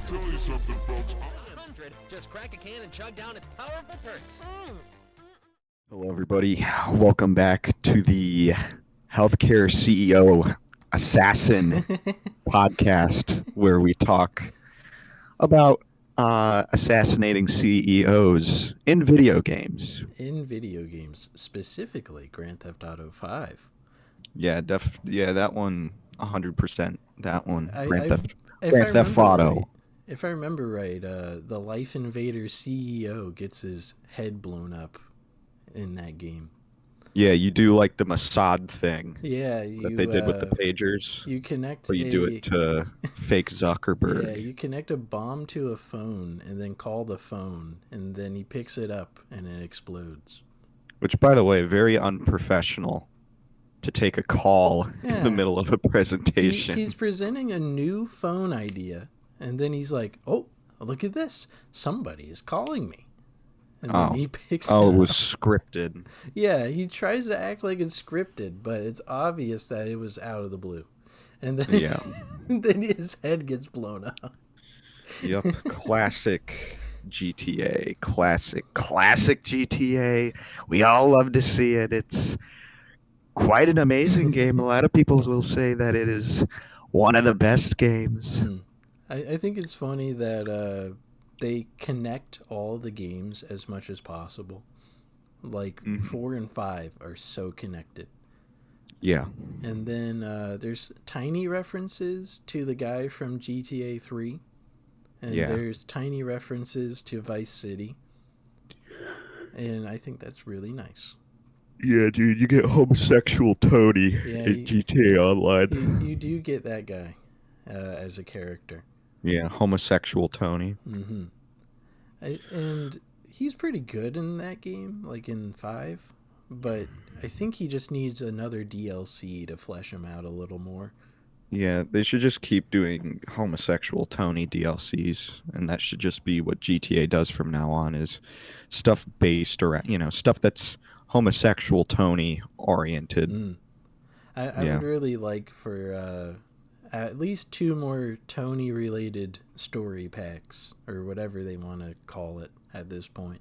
tell you something, folks. 100, just crack a can and chug down its powerful perks. Hello, everybody. Welcome back to the Healthcare CEO Assassin podcast, where we talk about assassinating CEOs in video games. In video games, specifically Grand Theft Auto 5. Yeah, that one, 100%. That one, Grand If Theft Auto. If I remember right, the Life Invader CEO gets his head blown up in that game. Yeah, you do like the Mossad thing. Yeah, that they did with the pagers. You connect or you do it to fake Zuckerberg. Yeah, you connect a bomb to a phone and then call the phone, and then he picks it up and it explodes. Which, by the way, very unprofessional to take a call in the middle of a presentation. He's presenting a new phone idea, and then he's like, "Oh, look at this! Somebody is calling me." And then he picks it up. It was scripted. Yeah, he tries to act like it's scripted, but it's obvious that it was out of the blue. And then, then his head gets blown up. Yep, classic GTA. Classic GTA. We all love to see it. It's quite an amazing game. A lot of people will say that it is one of the best games. I think it's funny that they connect all the games as much as possible. Like 4 and 5 are so connected. Yeah. And then there's tiny references to the guy from GTA 3. And there's tiny references to Vice City. And I think that's really nice. Yeah, dude, you get homosexual Tony in GTA Online. You do get that guy as a character. Yeah, homosexual Tony. Mm-hmm. And he's pretty good in that game, like in 5. But I think he just needs another DLC to flesh him out a little more. Yeah, they should just keep doing homosexual Tony DLCs, and that should just be what GTA does from now on, is stuff based around, stuff that's homosexual Tony oriented. I would really like for at least 2 more Tony related story packs, or whatever they want to call it at this point.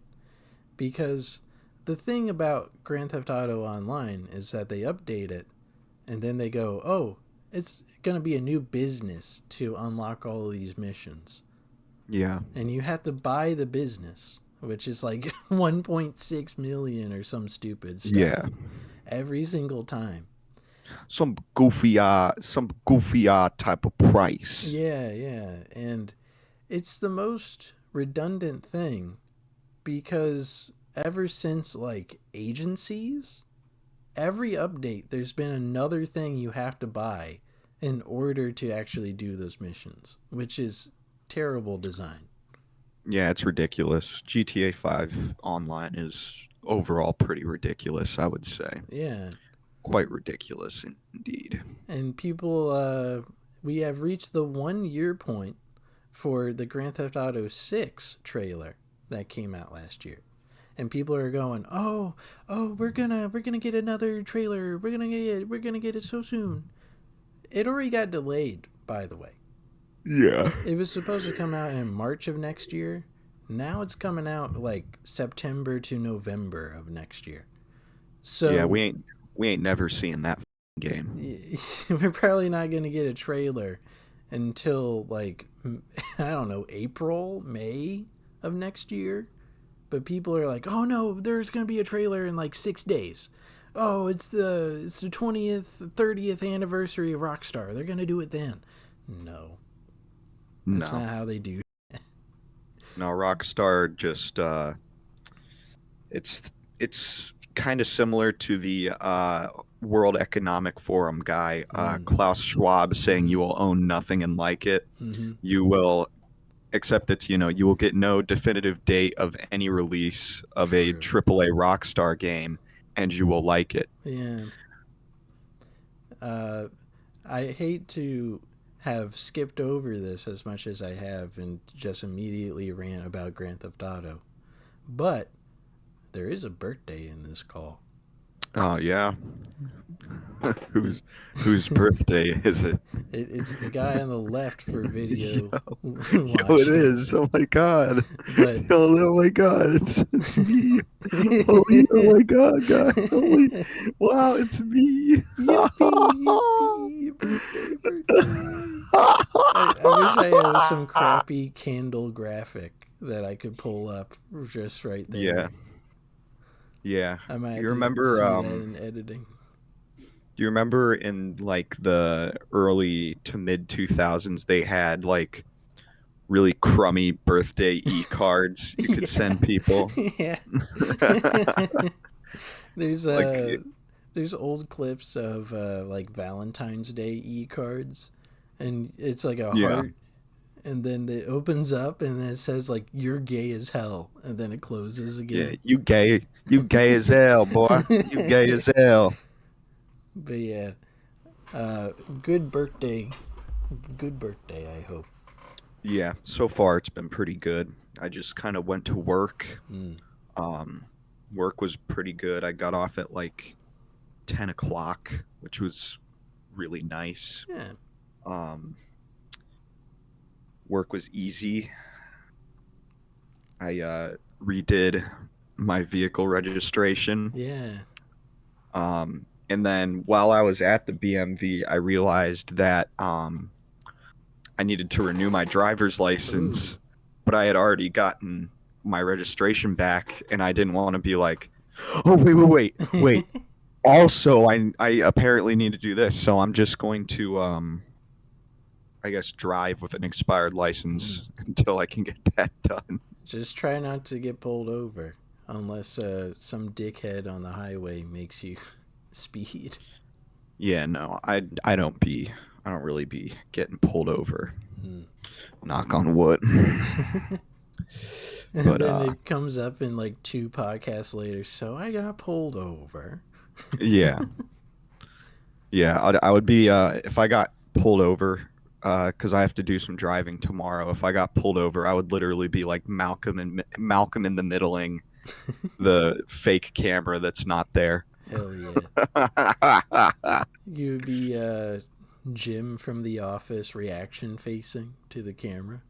Because the thing about Grand Theft Auto Online is that they update it, and then they go, oh, it's going to be a new business to unlock all of these missions. Yeah. And you have to buy the business, which is like 1.6 million or some stupid stuff. Yeah. Every single time. Some goofy type of price. Yeah. And it's the most redundant thing, because ever since like agencies, every update there's been another thing you have to buy in order to actually do those missions, which is terrible design. Yeah, it's ridiculous. GTA 5 Online is overall pretty ridiculous, I would say. Yeah. Quite ridiculous indeed. And people, we have reached the 1 year point for the Grand Theft Auto 6 trailer that came out last year. And people are going, oh, we're gonna get another trailer. We're gonna get it so soon. It already got delayed, by the way. Yeah. It was supposed to come out in March of next year. Now it's coming out like September to November of next year. So yeah, we ain't never seen that game. We're probably not gonna get a trailer until like I don't know, April, May of next year. But people are like, oh no, there's going to be a trailer in like 6 days. Oh, it's the 20th, 30th anniversary of Rockstar. They're going to do it then. No. That's not how they do. No, Rockstar just, it's kind of similar to the World Economic Forum guy, Klaus Schwab, saying you will own nothing and like it. Mm-hmm. You will... Except that, you will get no definitive date of any release of a AAA Rockstar game, and you will like it. Yeah. I hate to have skipped over this as much as I have and just immediately rant about Grand Theft Auto. But there is a birthday in this call. Oh yeah. Whose birthday is it? It's the guy on the left for video Yo, it watching. is. Oh my god. But Oh my god. It's me. Holy, oh my god, guys. Holy, wow, it's me. yippee, yippee, birthday, birthday. I wish I had some crappy candle graphic that I could pull up just right there. Yeah. Yeah. I might have You to remember see that in editing. do you remember in like the early to mid 2000s they had like really crummy birthday e-cards you could send people? Yeah. There's Like there's old clips of like Valentine's Day e-cards, and it's like a yeah. heart, and then it opens up and then it says like "you're gay as hell," and then it closes Yeah, again. you gay as hell, boy. You gay as hell. But yeah, good birthday, I hope. Yeah, so far it's been pretty good. I just kind of went to work. Mm. Work was pretty good. I got off at like 10 o'clock, which was really nice. Yeah. Um, Work was easy. I redid my vehicle registration. Yeah. And then while I was at the BMV, I realized that I needed to renew my driver's license, but I had already gotten my registration back, and I didn't want to be like, oh, wait. Also, I apparently need to do this, so I'm just going to, I guess, drive with an expired license until I can get that done. Just try not to get pulled over, unless some dickhead on the highway makes you speed. Yeah, no, I don't really be getting pulled over. Knock on wood. And But then it comes up in like 2 podcasts later, so I got pulled over. yeah, I would be if I got pulled over because I have to do some driving tomorrow. If I got pulled over, I would literally be like Malcolm in the Middling, the fake camera that's not there. Hell yeah. You would be Jim from The Office reaction facing to the camera.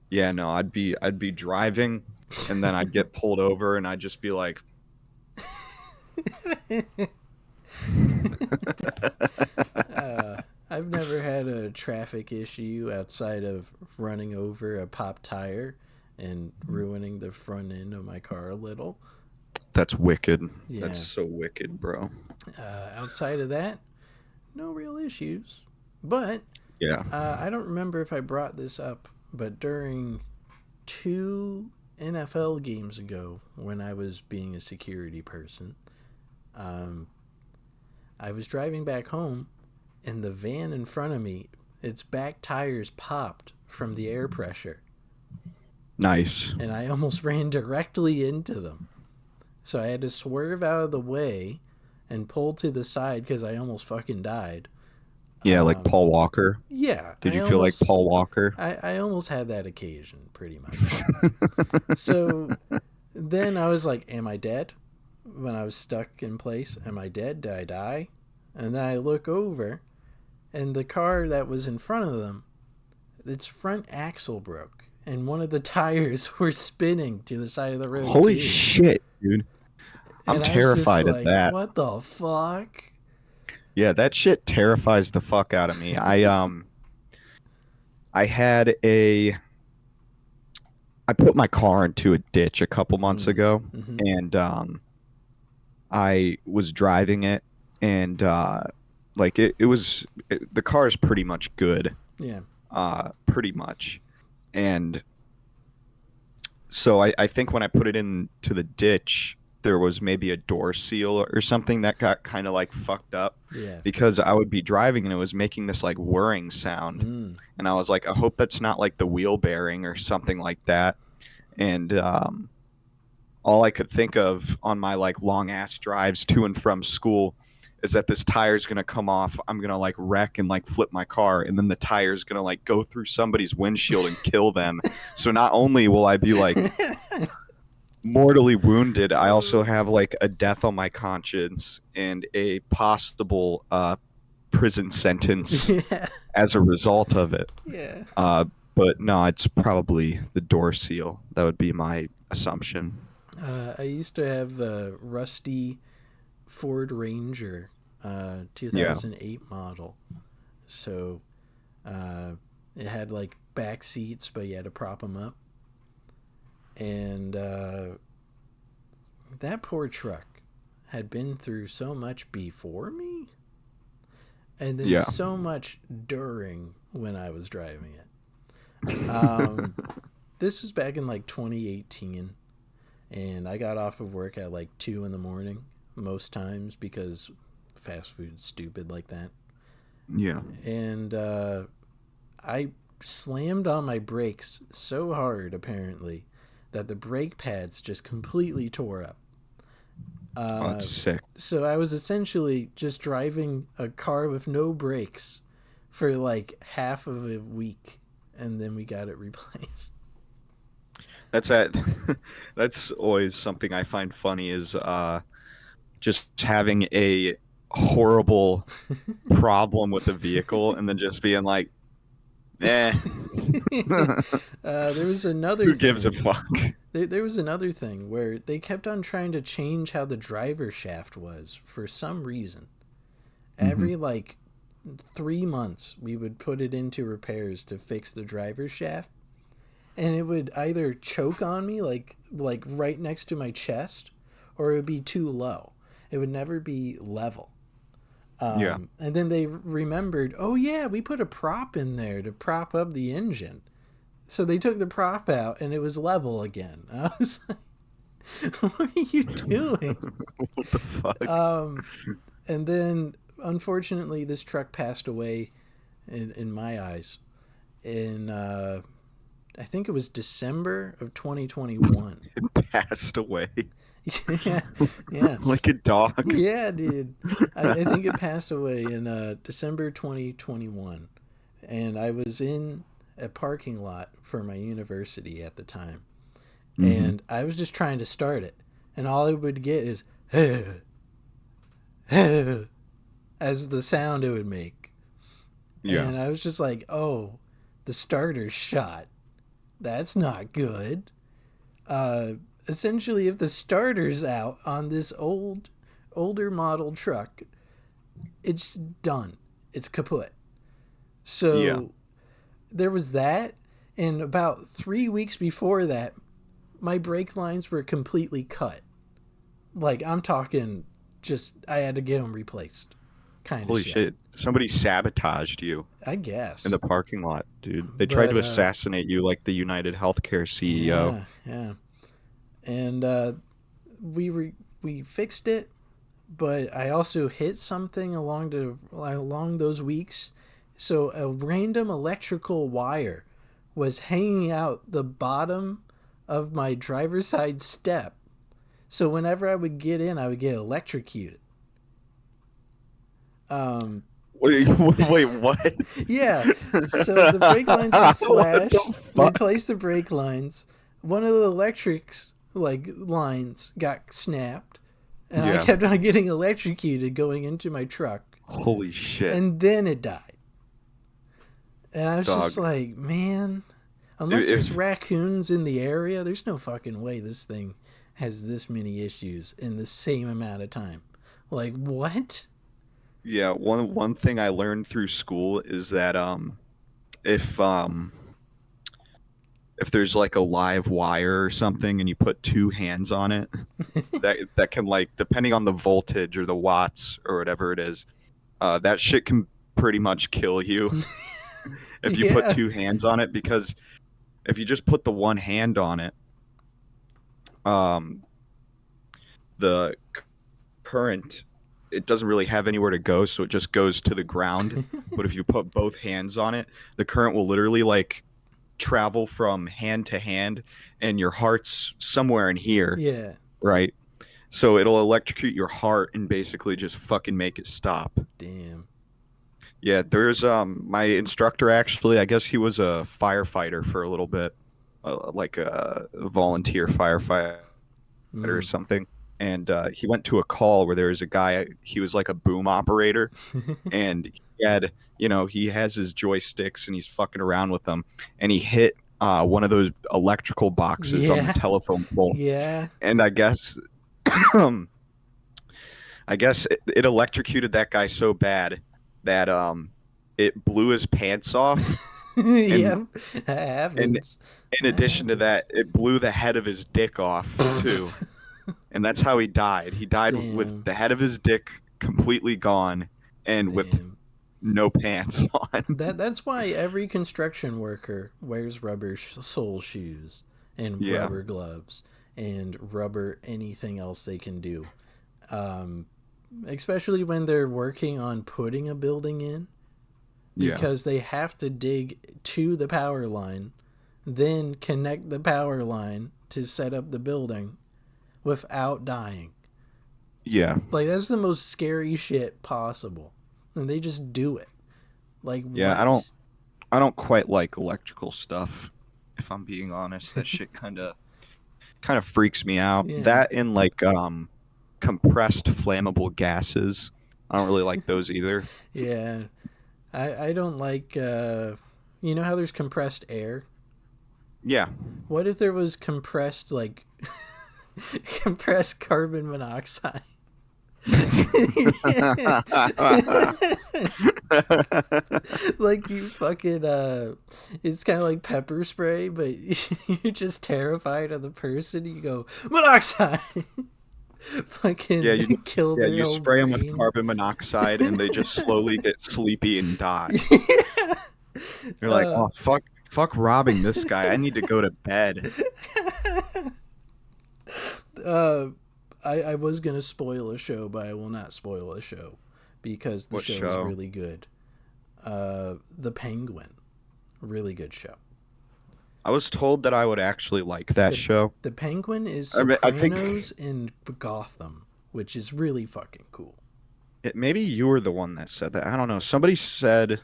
Yeah, no, I'd be driving, and then I'd get pulled over, and I'd just be like, I've never had a traffic issue outside of running over a pop tire and ruining the front end of my car a little. that's wicked. Yeah. That's so wicked, bro. Outside of that, no real issues. But Yeah. I don't remember if I brought this up, but during 2 NFL games ago, when I was being a security person, I was driving back home, and the van in front of me, its back tires popped from the air pressure, Nice. and I almost ran directly into them. So I had to swerve out of the way and pull to the side because I almost fucking died. Yeah, like Paul Walker. Yeah. Did you feel like Paul Walker? I almost had that occasion, pretty much. So then I was like, am I dead? When I was stuck in place, am I dead? Did I die? And then I look over, and the car that was in front of them, its front axle broke, and one of the tires were spinning to the side of the road. Holy too. shit, dude. I'm And I was terrified just of like, that. What the fuck? Yeah, that shit terrifies the fuck out of me. I put my car into a ditch a couple months ago, and I was driving it, and like the car is pretty much good. Yeah. Pretty much. And so I think when I put it into the ditch, there was maybe a door seal or something that got kind of like fucked up. Yeah. Because I would be driving and it was making this like whirring sound. And I was like, I hope that's not like the wheel bearing or something like that. And all I could think of on my like long ass drives to and from school is that this tire's gonna come off. I'm gonna like wreck and like flip my car, and then the tire's gonna like go through somebody's windshield and kill them. So not only will I be like mortally wounded, I also have like a death on my conscience and a possible prison sentence Yeah. as a result of it. Yeah. Uh, but no, it's probably the door seal. That would be my assumption. I used to have a rusty Ford Ranger, Yeah. 2008 model. So uh, it had like back seats, but you had to prop them up. And that poor truck had been through so much before me, and then Yeah. so much during when I was driving it. Um, this was back in like 2018, and I got off of work at like 2 in the morning most times because fast food's stupid like that. Yeah. And I slammed on my brakes so hard, apparently, that the brake pads just completely tore up. Oh, that's sick. So I was essentially just driving a car with no brakes for like half of a week, and then we got it replaced. That's at that's always something I find funny is just having a horrible problem with the vehicle and then just being like, eh, There was another who gives a thing. fuck? There was another thing where they kept on trying to change how the driver shaft was for some reason. Hmm. Every like 3 months, we would put it into repairs to fix the driver shaft, and it would either choke on me like right next to my chest, or it would be too low. It would never be level. Yeah. And then they remembered, oh yeah, we put a prop in there to prop up the engine. So they took the prop out and it was level again. I was like, what are you doing? What the fuck? And then, unfortunately, this truck passed away in my eyes in, I think it was December of 2021. It passed away Yeah, yeah. like a dog. Yeah, dude. I think it passed away in December 2021. And I was in a parking lot for my university at the time. Hmm. And I was just trying to start it. And all I would get is, as the sound it would make. Yeah. And I was just like, oh, the starter's shot. That's not good. Essentially, if the starter's out on this older model truck, it's done. It's kaput. Yeah. So there was that, and about 3 weeks before that, my brake lines were completely cut. Like, I'm talking, just I had to get them replaced, kind of Holy shit. shit. Somebody sabotaged you I guess. in the parking lot, dude. They tried But to assassinate you like the United Healthcare CEO. yeah, yeah, and we fixed it, but I also hit something along those weeks. So a random electrical wire was hanging out the bottom of my driver's side step. So whenever I would get in, I would get electrocuted. Um, Wait, wait, what? yeah. So the brake lines got What slashed. the fuck? Replaced the brake lines. One of the electrics lines got snapped, and I Yeah. kept on getting electrocuted going into my truck, Holy shit. and then it died. And I was just Dog. like, man, unless there's If raccoons in the area, there's no fucking way this thing has this many issues in the same amount of time. Like, what? yeah, one thing I learned through school is that if if there's like a live wire or something and you put two hands on it, that can like depending on the voltage or the watts or whatever it is, that shit can pretty much kill you if you put Yeah. two hands on it because if you just put the one hand on it, um the current it doesn't really have anywhere to go, so it just goes to the ground. But if you put both hands on it, the current will literally like travel from hand to hand, and your heart's somewhere in here, Yeah. right? So it'll electrocute your heart and basically just fucking make it stop. Damn. Yeah, there's my instructor actually, I guess he was a firefighter for a little bit, like a volunteer firefighter. or something. And he went to a call where there was a guy. He was like a boom operator, and he had, he has his joysticks and he's fucking around with them, and he hit one of those electrical boxes on the Yeah. telephone pole, Yeah. and I guess it electrocuted that guy so bad that it blew his pants off, Yep. and That and happens. in addition to that, it blew the head of his dick off too. And that's how he died. He died with Damn. the head of his dick completely gone and with Damn. no pants on. That's why every construction worker wears rubber sole shoes and Yeah. rubber gloves and rubber anything else they can do. Especially when they're working on putting a building in, because they have to dig to the power line, then connect the power line to set up the building without dying. Yeah. Like, that's the most scary shit possible. And they just do it. Like, Yeah, what? I don't quite like electrical stuff, if I'm being honest. That shit kind of freaks me out. Yeah. That and like compressed flammable gases. I don't really like those either. Yeah. I don't like, you know how there's compressed air? Yeah. What if there was compressed, like, compressed carbon monoxide? Like, you fucking, it's kind of like pepper spray, but you're just terrified of the person. You go, monoxide! Fucking kill their you whole spray them with brain. carbon monoxide and they just slowly get sleepy and die. You're like, oh, fuck robbing this guy. I need to go to bed. I was gonna spoil a show, but I will not spoil a show because the show is really good. The Penguin, really good show. I was told that I would actually like that show. The Penguin is I think Sopranos in Gotham, which is really fucking cool. maybe you were the one that said that. I don't know. Somebody said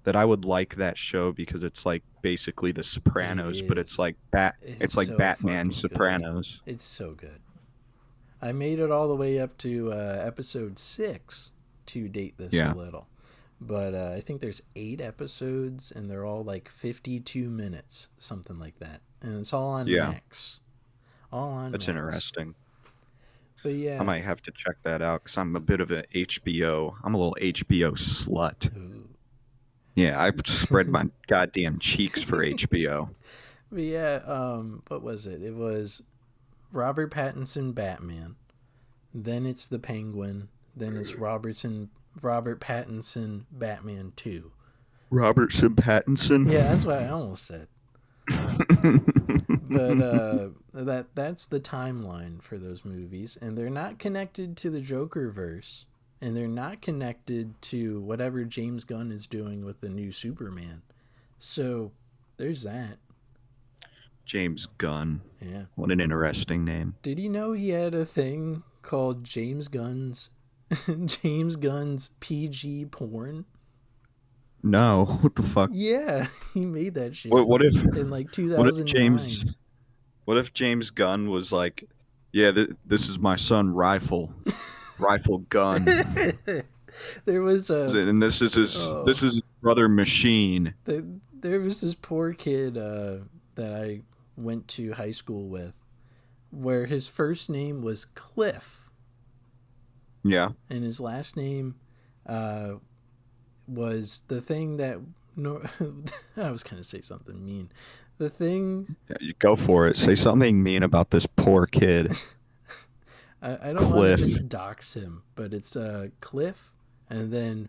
that I would like that show because it's like basically The Sopranos, but it's like it's like so Batman fucking Sopranos. Good. It's so good. I made it all the way up to episode 6 to date this a little. But I think there's 8 episodes, and they're all like 52 minutes, something like that. And it's all on Max. All on That's Max. interesting. But yeah. I might have to check that out because I'm a bit of an HBO. I'm a little HBO slut. Ooh. Yeah, I spread my goddamn cheeks for HBO. But yeah, what was it? It was Robert Pattinson Batman. Then it's the Penguin. Then it's Robert Pattinson Batman 2. Robertson Pattinson? Yeah, that's what I almost said. But that's the timeline for those movies, and they're not connected to the Jokerverse, and they're not connected to whatever James Gunn is doing with the new Superman. So there's that. James Gunn. Yeah. What an interesting name. Did you know he had a thing called James Gunn's PG porn? No, what the fuck? Yeah, he made that shit. What if in like 2009? What if James Gunn was like, yeah, this is my son Rifle Gun, There was and this is his brother Machine. There was this poor kid that I went to high school with, where his first name was Cliff. Yeah. And his last name was the thing that I was gonna say something mean. The thing. Yeah, you go for it. Say something mean about this poor kid. I don't want to just dox him, but it's Cliff and then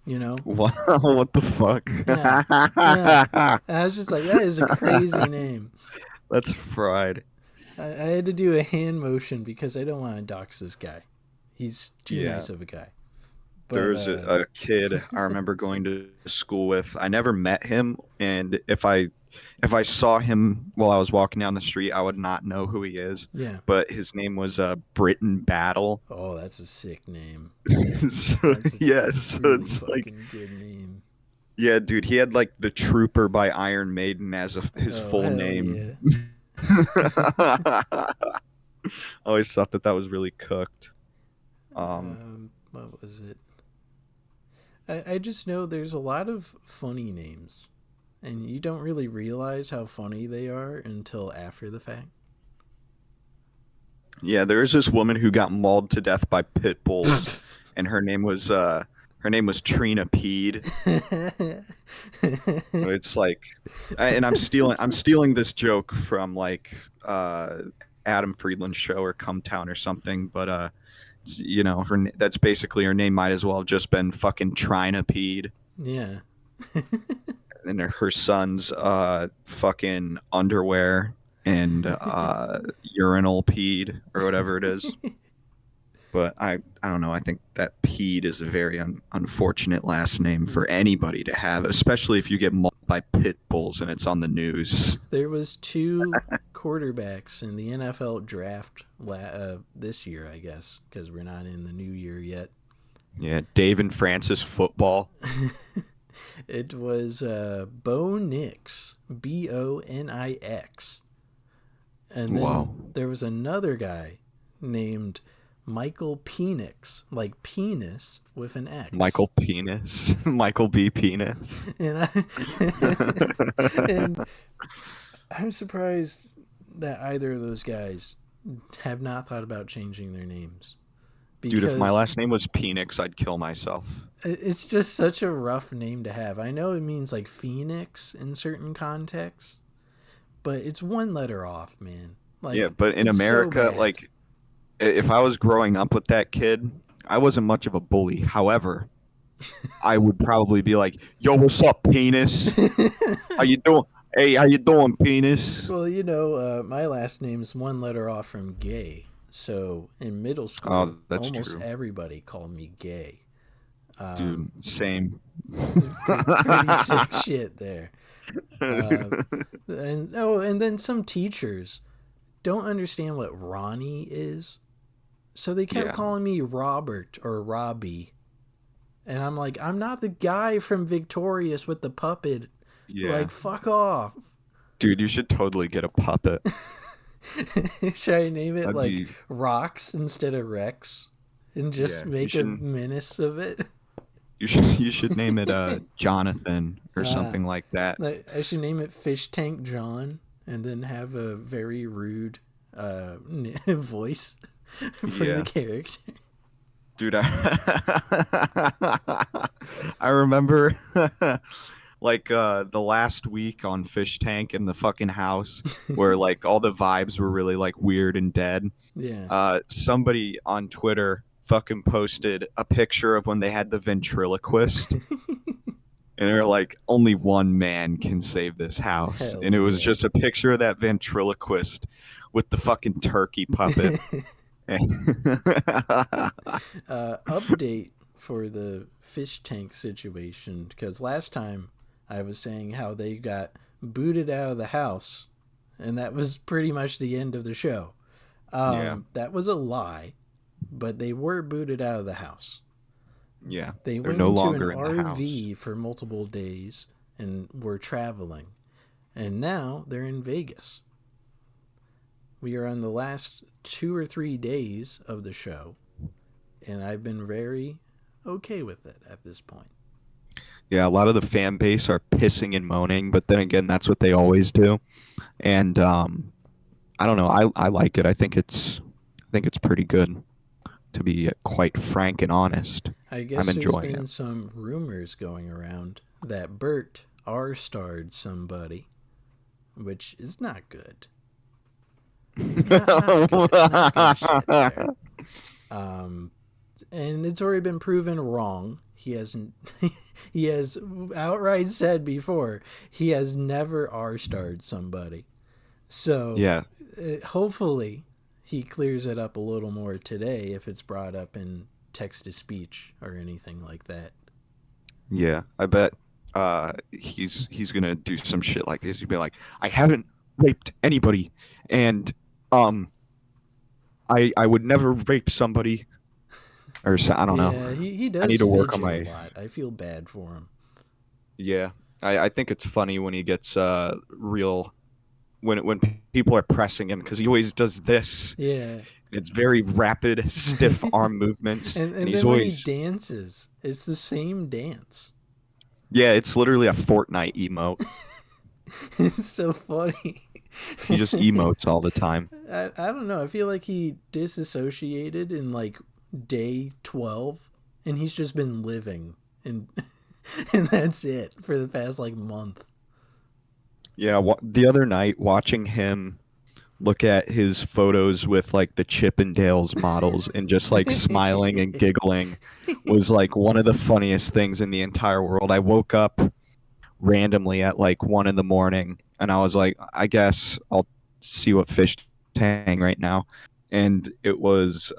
you know? What the fuck? Yeah. I was just like, that is a crazy name. That's fried. I had to do a hand motion because I don't want to dox this guy. He's too nice of a guy. But, there's a kid I remember going to school with. I never met him, and if I saw him while I was walking down the street, I would not know who he is. Yeah. But his name was Britain Battle. Oh, that's a sick name. So really it's like good name. Yeah, dude, he had like the Trooper by Iron Maiden as his full name. Yeah. Always thought that was really cooked. What was it? I just know there's a lot of funny names, and you don't really realize how funny they are until after the fact. Yeah, there is this woman who got mauled to death by pit bulls, and her name was Trina Peed. It's like, and I'm stealing this joke from like Adam Friedland's show or Come Town or something, but that's basically her name. Might as well have just been fucking Trina Peed. Yeah. And her son's fucking underwear and urinal peed or whatever it is. But I don't know. I think that peed is a very unfortunate last name for anybody to have, especially if you get mauled by pit bulls and it's on the news. There was 2 quarterbacks in the NFL draft this year, I guess, because we're not in the new year yet. Yeah, Dave and Francis football. It was Bo Nix, Bonix. And then Wow. there was another guy named Michael Penix, like penis with an X. Michael Penis. Michael B. Penis. And, and I'm surprised that either of those guys have not thought about changing their names. Dude, if my last name was Penix, I'd kill myself. It's just such a rough name to have. I know it means like phoenix in certain contexts, but it's one letter off, man. Like, yeah, but in America, so like, if I was growing up with that kid, I wasn't much of a bully. However, I would probably be like, "Yo, what's up, penis? How you doing? Hey, how you doing, penis?" Well, my last name's one letter off from gay. So in middle school, that's almost true. everybody called me gay. Dude, same. Pretty sick shit there. And then some teachers don't understand what Ronnie is. So they kept calling me Robert or Robbie. And I'm like, I'm not the guy from Victorious with the puppet. Yeah. Like, fuck off. Dude, you should totally get a puppet. Should I name it That'd be... Rox instead of Rex? And just make a menace of it? You should name it Jonathan or something like that. I should name it Fish Tank John and then have a very rude voice for the character. Dude, I remember like the last week on Fish Tank in the fucking house where like all the vibes were really like weird and dead. Yeah. Somebody on Twitter fucking posted a picture of when they had the ventriloquist. And they're like, only one man can save this house. Hell and it was yeah. just a picture of that ventriloquist with the fucking turkey puppet. Update for the fish tank situation, because last time I was saying how they got booted out of the house, and that was pretty much the end of the show. That was a lie, but they were booted out of the house. Yeah, they went no into longer an in the RV house for multiple days and were traveling, and now they're in Vegas. We are on the last 2 or 3 days of the show, and I've been very okay with it at this point. Yeah, a lot of the fan base are pissing and moaning, but then again, that's what they always do. And I don't know. I like it. I think it's pretty good, to be quite frank and honest. I guess I'm enjoying there's been it. some rumors going around that Bert R-starred somebody, which is not good. Not good shit there. And it's already been proven wrong. He has outright said before he has never R-starred somebody. So Yeah. Hopefully he clears it up a little more today if it's brought up in text to speech or anything like that. Yeah, I bet he's gonna do some shit like this. He'd be like, I haven't raped anybody, and I would never rape somebody, or I don't know. Yeah, he does. I need to work on a my. lot. I feel bad for him. Yeah, I think it's funny when he gets real when people are pressing him, because he always does this. Yeah. It's very rapid, stiff arm movements, And he's then when he always dances, it's the same dance. yeah. It's literally a Fortnite emote. It's so funny. He just emotes all the time. I don't know. I feel like he disassociated in like day 12 and he's just been living and and that's it for the past like month. Yeah, the other night watching him look at his photos with like the Chippendales models and just like smiling and giggling was like one of the funniest things in the entire world. I woke up randomly at like 1 a.m. and I was like, I guess I'll see what fish hang right now. And it was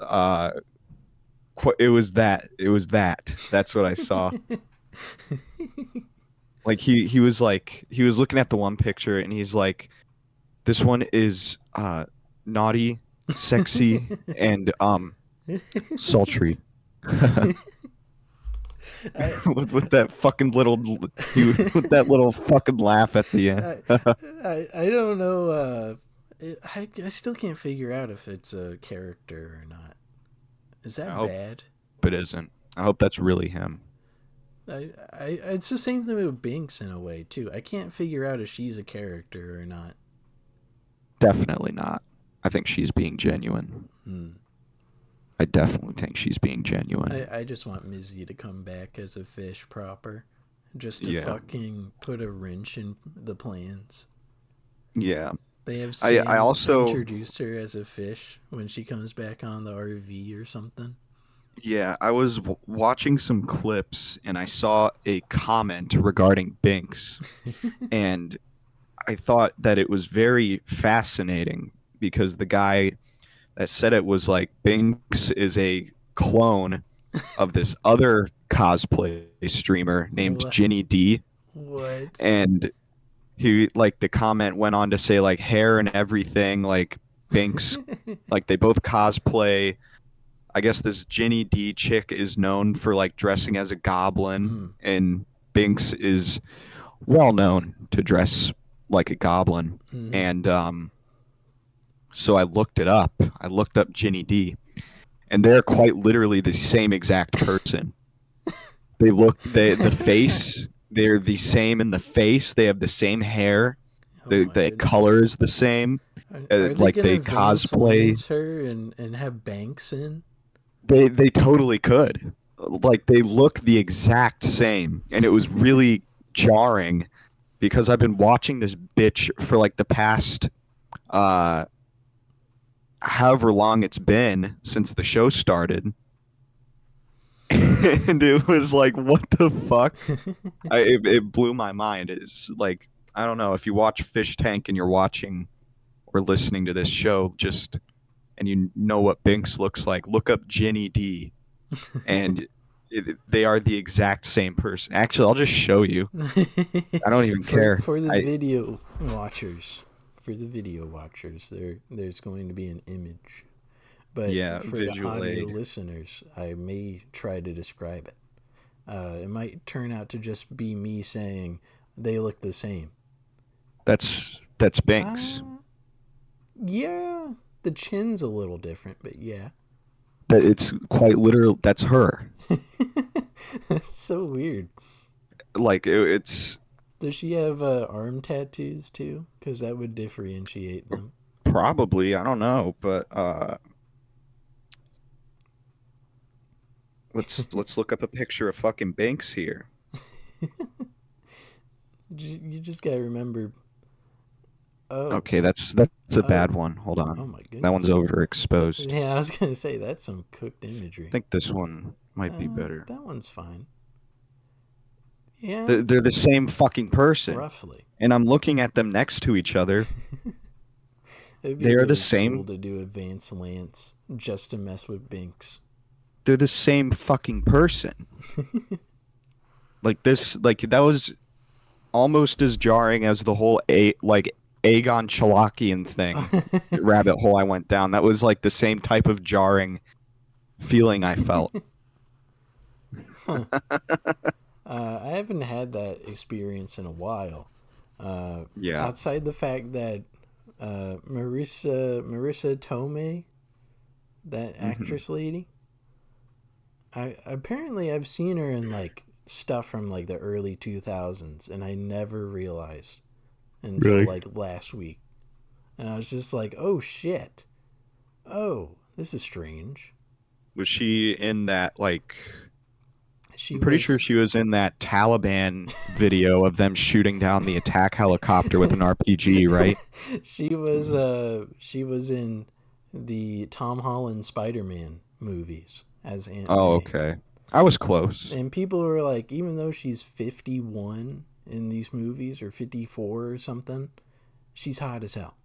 that's what I saw. Like he was looking at the one picture and he's like, this one is naughty, sexy, and sultry. with that fucking little with that little fucking laugh at the end. I don't know. I still can't figure out if it's a character or not. Is that bad? It isn't. I hope that's really him. It's the same thing with Binks in a way too. I can't figure out if she's a character or not. Definitely not. I think she's being genuine. I definitely think she's being genuine. I just want Mizzy to come back as a fish proper. Just to fucking put a wrench in the plans. Yeah. They have I also introduced her as a fish when she comes back on the RV or something. Yeah, I was watching some clips and I saw a comment regarding Binks. And I thought that it was very fascinating because the guy that said it was like, Binks is a clone of this other cosplay streamer named Ginny D. What? And he, like, the comment went on to say, like, hair and everything, like, Binks, like, they both cosplay. I guess this Ginny D chick is known for, like, dressing as a goblin, and Binks is well known to dress like a goblin. And so I looked it up. I looked up Ginny D, and they're quite literally the same exact person. The face, they're the same in the face. They have the same hair. The color is the same. Are like they they cosplay her and have Banks in? They totally could. Like they look the exact same, and it was really jarring because I've been watching this bitch for like the past however long it's been since the show started. And it was like, what the fuck? It blew my mind. It's like, I don't know, if you watch Fish Tank and you're watching or listening to this show, and you know what Binks looks like, look up Ginny D, and they are the exact same person. Actually, I'll just show you. I don't even care. For the video watchers, there's going to be an image. But for the audio listeners, I may try to describe it. It might turn out to just be me saying they look the same. That's Binks. Yeah, the chin's a little different, but yeah. That it's quite literal. That's her. That's so weird. Like it's. Does she have arm tattoos too? Because that would differentiate them. Probably, I don't know, but let's look up a picture of fucking Binks here. You just gotta remember. Oh. Okay, that's a bad one. Hold on. Oh my goodness. That one's overexposed. Yeah, I was gonna say that's some cooked imagery. I think this one might be better. That one's fine. Yeah. They're the same fucking person. Roughly. And I'm looking at them next to each other. They are the same. Cool to do Advanced Lance just to mess with Binks. They're the same fucking person. Like that was almost as jarring as the whole Aegon Chalakian thing, rabbit hole I went down. That was like the same type of jarring feeling I felt. I haven't had that experience in a while. Yeah. Outside the fact that Marissa Tomei, that actress lady. I've seen her in like stuff from like the early 2000s, and I never realized until like last week. And I was just like, oh shit. Oh, this is strange. Was she in that, like... She I'm pretty was, sure she was in that Taliban video of them shooting down the attack helicopter with an RPG, right? she was in the Tom Holland Spider-Man movies as Aunt May. Oh, okay. I was close. And people were like, even though she's 51 in these movies, or 54 or something, she's hot as hell.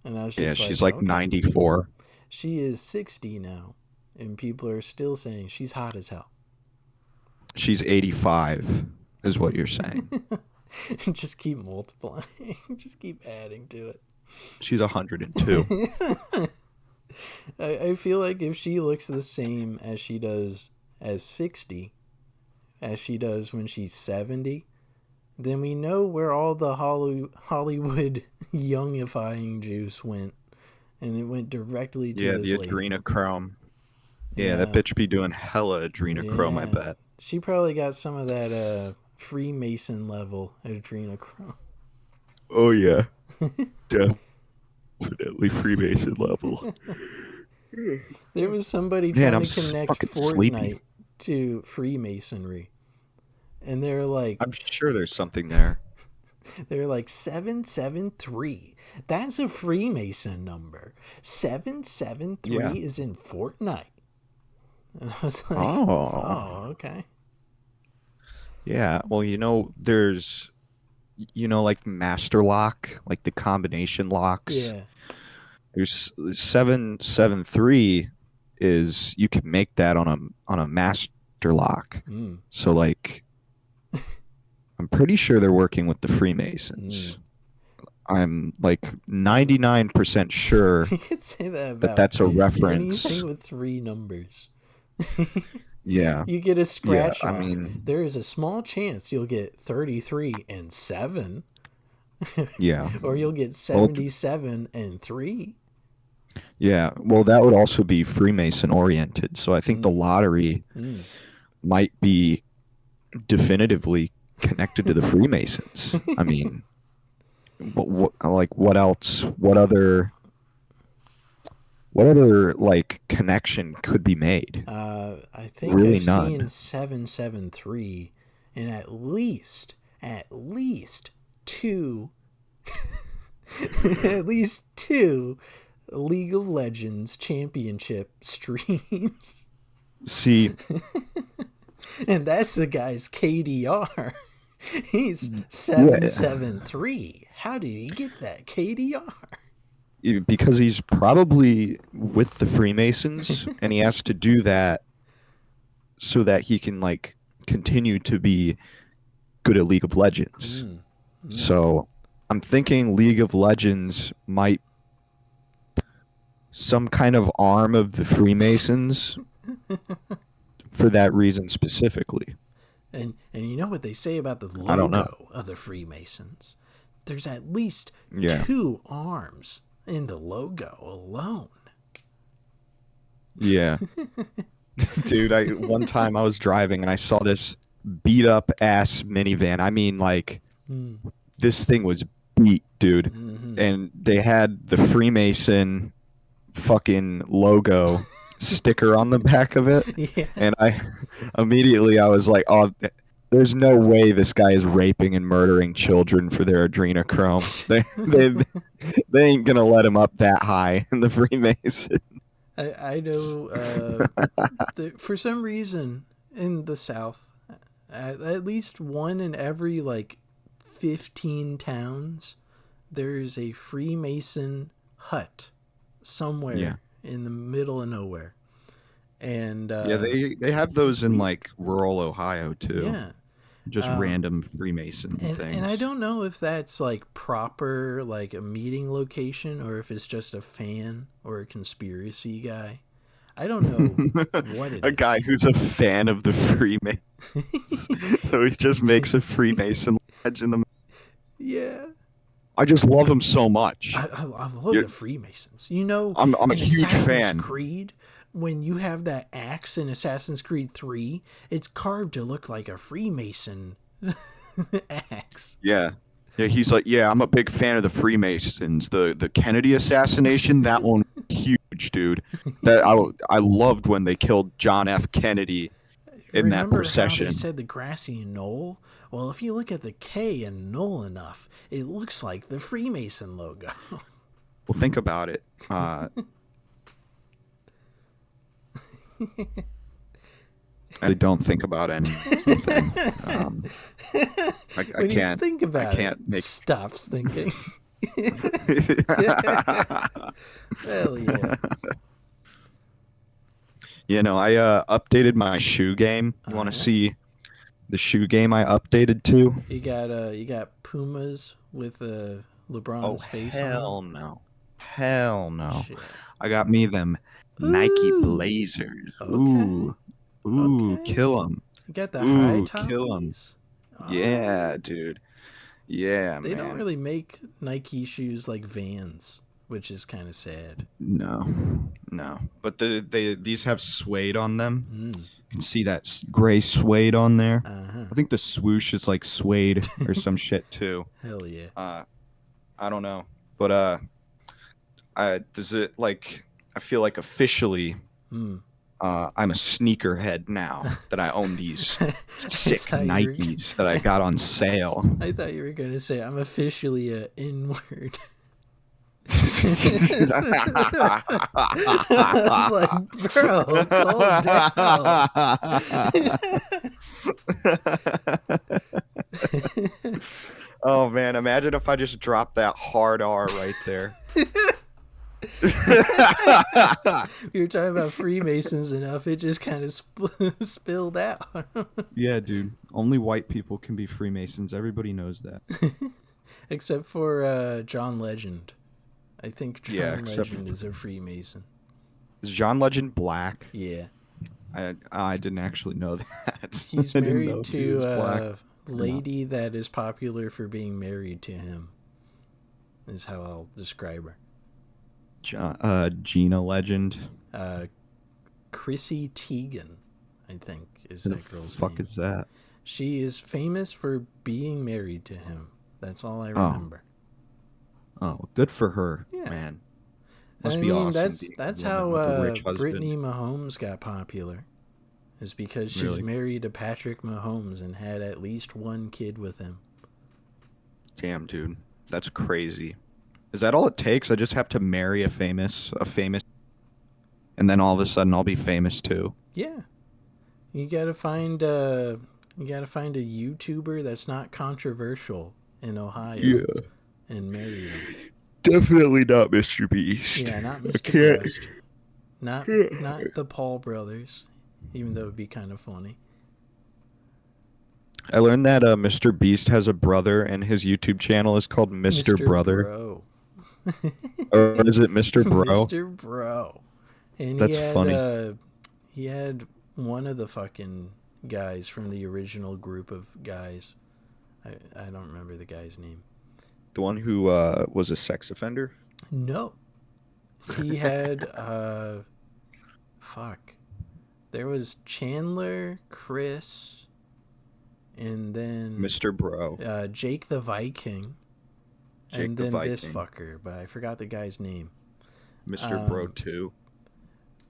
And I was just she's like okay. 94. She is 60 now, and people are still saying she's hot as hell. She's 85, is what you're saying. Just keep multiplying. Just keep adding to it. She's 102. I feel like if she looks the same as she does as 60, as she does when she's 70, then we know where all the Hollywood youngifying juice went. And it went directly to this lady. Adrenochrome. Yeah, that bitch be doing hella adrenochrome, I bet. She probably got some of that Freemason level adrenochrome. Oh, yeah. Definitely Freemason level. There was somebody trying to connect Fortnite sleepy. to Freemasonry. And they're like... I'm sure there's something there. They're like, 773. That's a Freemason number. 773 is in Fortnite. And I was like, oh, okay. Yeah, well, there's, like Master Lock, like the combination locks. Yeah. There's 773 is, you can make that on a Master Lock. So, like, I'm pretty sure they're working with the Freemasons. I'm like 99% sure you could say that that's a reference. Anything with 3 numbers. Yeah. You get a scratch off. I mean, there is a small chance you'll get 33 and 7. Yeah. Or you'll get 77 and 3. Yeah. Well, that would also be Freemason oriented. So I think the lottery might be definitively connected to the Freemasons. I mean, what else? What other like connection could be made? I think really I've none. seen 773 in at least 2 at least 2 League of Legends championship streams. See, and that's the guy's KDR. He's 773. How did he get that KDR? Because he's probably with the Freemasons, and he has to do that so that he can like continue to be good at League of Legends. So I'm thinking League of Legends might some kind of arm of the Freemasons for that reason specifically. And you know what they say about the logo of the Freemasons? There's at least 2 arms in the logo alone. Yeah. Dude, one time I was driving and I saw this beat up ass minivan. I mean, like, this thing was beat, dude. And they had the Freemason fucking logo sticker on the back of it. Yeah. And I was like, oh, there's no way this guy is raping and murdering children for their adrenochrome. They ain't gonna let him up that high in the Freemason. I know for some reason in the South, at least one in every like 15 towns, there's a Freemason hut somewhere in the middle of nowhere. And they have those in like rural Ohio too. Yeah. Just random Freemason things. And I don't know if that's like proper, like a meeting location, or if it's just a fan or a conspiracy guy. I don't know what it is. A guy who's a fan of the Freemasons. So he just makes a Freemason lodge in the... Yeah. I just love them so much. I love the Freemasons. You know, I'm a in huge Assassin's fan. Creed, when you have that axe in Assassin's Creed 3, it's carved to look like a Freemason axe. Yeah. Yeah, he's like, yeah, I'm a big fan of the Freemasons. The Kennedy assassination, that one was huge, dude. That I loved when they killed John F. Kennedy in that Remember how procession. they said the grassy knoll? Well, if you look at the K in knoll enough, it looks like the Freemason logo. Well, think about it. I don't think about anything. I When you can't think about I can't it, make. stops thinking. Hell yeah. You know, I updated my shoe game. You want to see the shoe game I updated to? You got Pumas with LeBron's face on hell no. Hell no. Shit. I got me them Nike Ooh. Blazers. Okay. Ooh. Okay. Kill them. You got the high Ooh, top. kill 'em. Yeah, dude. Yeah, They man. don't really make Nike shoes like Vans, which is kind of sad. No. But these have suede on them. Mm. You can see that gray suede on there. Uh-huh. I think the swoosh is like suede or some shit too. Hell yeah. I don't know, but does it like? I feel like officially, I'm a sneakerhead now that I own these sick Nikes that I got on sale. I thought you were gonna say I'm officially a N-word. I was like, bro, calm down. Oh man, imagine if I just dropped that hard R right there. We were talking about Freemasons enough, it just kind of spilled out. Yeah, dude. Only white people can be Freemasons. Everybody knows that. Except for John Legend. I think John except Legend is a Freemason. Is John Legend black? Yeah. I didn't actually know that. He's I didn't know married he was to black. a lady that is popular for being married to him, is how I'll describe her. Gina Legend. Chrissy Teigen, I think, is Who that the girl's fuck name. is that? She is famous for being married to him. That's all I remember. Oh, good for her, Yeah. man. I Must be mean, awesome. that's being a how woman with a rich husband. Brittany Mahomes got popular. Is because she's Really? married to Patrick Mahomes and had at least one kid with him. Damn, dude, that's crazy. Is that all it takes? I just have to marry a famous, and then all of a sudden I'll be famous too. Yeah, you gotta find a YouTuber that's not controversial in Ohio. And marry them. Definitely not Mr. Beast. Yeah, not Mr. Beast. Not the Paul brothers, even though it'd be kind of funny. I learned that Mr. Beast has a brother, and his YouTube channel is called Mr. Brother. Bro. Or is it Mr. Bro? Mr. Bro. And That's funny. He had one of the fucking guys from the original group of guys. I don't remember the guy's name. The one who was a sex offender? No. He had fuck. There was Chandler, Chris, and then Mr. Bro. Jake the Viking. Jake and the then Viking. this fucker, but I forgot the guy's name. Mr. Bro 2.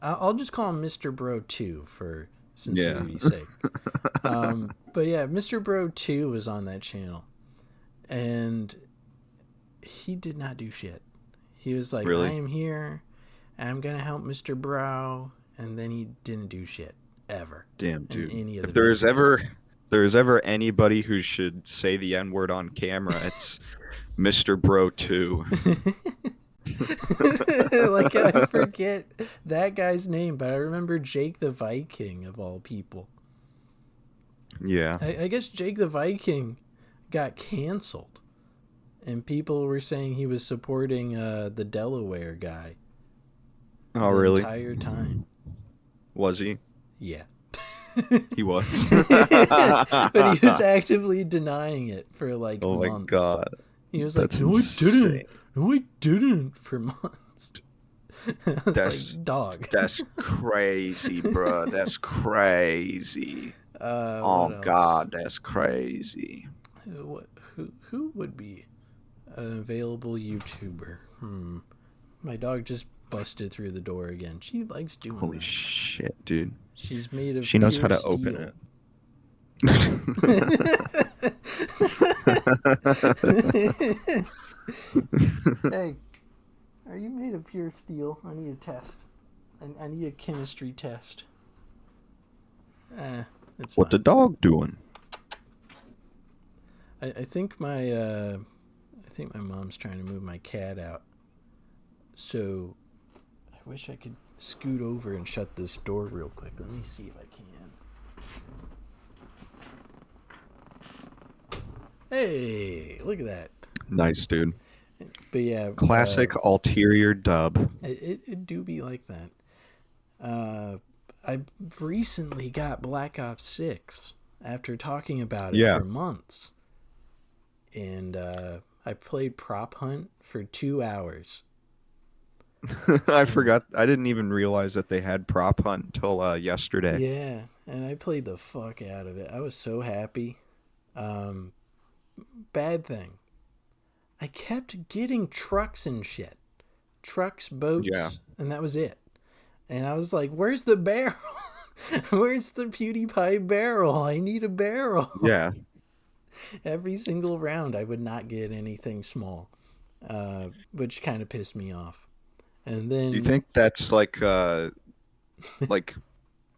I'll just call him Mr. Bro 2 for sincerity's sake. But yeah, Mr. Bro 2 was on that channel. And he did not do shit. He was like, Really? I am here, and I'm going to help Mr. Bro. And then he didn't do shit, ever. Damn, dude. Any of If the there is ever anybody who should say the N-word on camera, it's Mr. Bro 2. Like, I forget that guy's name, but I remember Jake the Viking, of all people. Yeah. I guess Jake the Viking got canceled, and people were saying he was supporting the Delaware guy. Oh, the really? entire time. Was he? Yeah. He was. But he was actively denying it for like Oh months. my god. He was like, That's no, I insane. didn't. No, I didn't for months. I was That's like, dog. That's crazy, bro. That's crazy. What Oh else? God, that's crazy. Who would be an available YouTuber? My dog just busted through the door again. She likes doing Holy that. shit, dude. She's made of She knows pure how to steel. open it. Hey, are you made of pure steel? I need a test. I need a chemistry test. It's What the fine. dog doing? I think my mom's trying to move my cat out. So I wish I could scoot over and shut this door real quick. Let me see if I can. Hey, look at that. Nice, dude. But yeah, Classic ulterior dub. it do be like that. I recently got Black Ops 6 after talking about it for months. And I played Prop Hunt for 2 hours. I forgot. I didn't even realize that they had prop hunt until yesterday. Yeah, and I played the fuck out of it. I was so happy. Bad thing. I kept getting trucks and shit. Trucks, boats, and that was it. And I was like, where's the barrel? Where's the PewDiePie barrel? I need a barrel. Yeah. Every single round, I would not get anything small, which kind of pissed me off. And then, Do you think that's like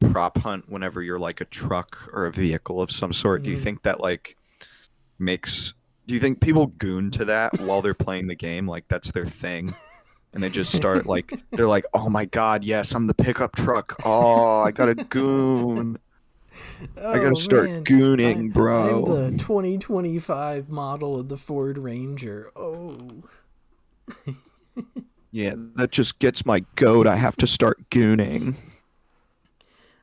prop hunt whenever you're like a truck or a vehicle of some sort? Do you think that like makes? Do you think people goon to that while they're playing the game? Like that's their thing, and they just start like they're like, oh my god, yes, I'm the pickup truck. Oh, I got a goon. I gotta start gooning, bro. I'm the 2025 model of the Ford Ranger. Oh. Yeah, that just gets my goat. I have to start gooning.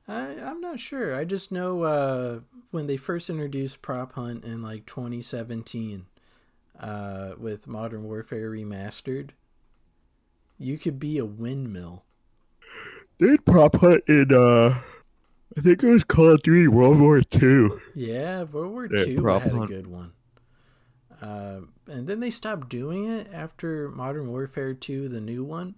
I'm not sure. I just know when they first introduced Prop Hunt in like 2017 with Modern Warfare Remastered, you could be a windmill. They had prop hunt in I think it was Call of Duty World War II. Yeah, World War II had a good one. And then they stopped doing it after Modern Warfare 2, the new one.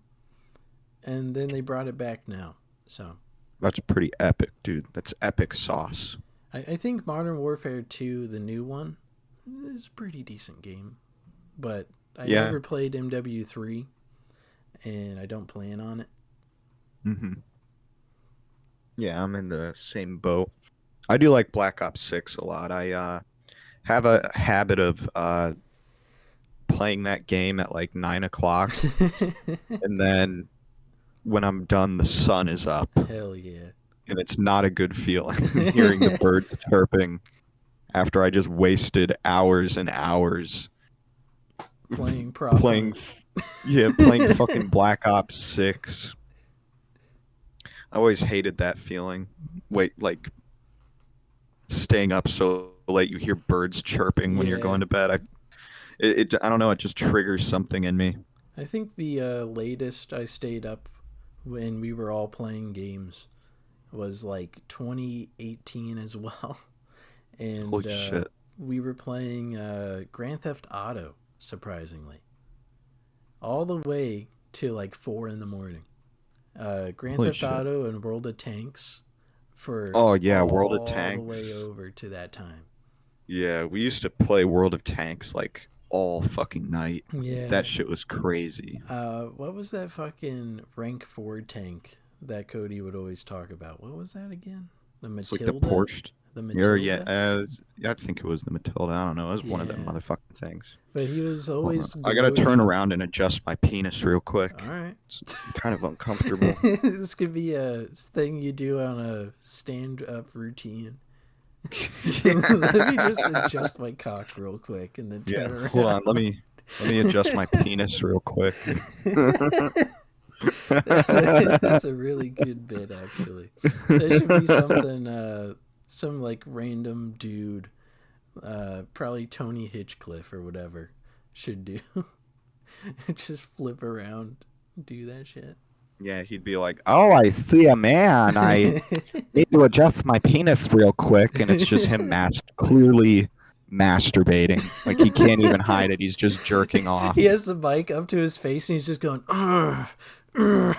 And then they brought it back now. So That's pretty epic, dude. That's epic sauce. I think Modern Warfare 2, the new one, is a pretty decent game. But I never played MW3, and I don't plan on it. Mm-hmm. Yeah, I'm in the same boat. I do like Black Ops 6 a lot. I have a habit of playing that game at like 9 o'clock, and then when I'm done, the sun is up. Hell yeah. And it's not a good feeling hearing the birds chirping after I just wasted hours and hours playing playing fucking Black Ops 6. I always hated that feeling. Like staying up so late, you hear birds chirping when you're going to bed. I don't know, it just triggers something in me. I think the latest I stayed up when we were all playing games was like 2018 as well. And Holy shit. We were playing Grand Theft Auto, surprisingly. All the way to like 4 in the morning. Grand Theft Auto and World of Tanks for World of Tanks. All the way over to that time. Yeah, we used to play World of Tanks like all fucking night. Yeah. That shit was crazy. What was that fucking rank 4 tank that Cody would always talk about? What was that again? The Matilda? It's like the Porsche. The Matilda? I think it was the Matilda. I don't know. It was one of them motherfucking things. But he was always I gotta turn around and adjust my penis real quick. All right. It's kind of uncomfortable. This could be a thing you do on a stand-up routine. Let me just adjust my cock real quick and then turn around. Hold on. Let me adjust my penis real quick. That's a really good bit, actually. That should be something, some like random dude, probably Tony Hitchcliffe or whatever, should do. Just flip around, do that shit. Yeah, he'd be like, "Oh, I see a man. I need to adjust my penis real quick," and it's just him clearly masturbating. Like he can't even hide it. He's just jerking off. He has the mic up to his face and he's just going, "Ugh, ugh,"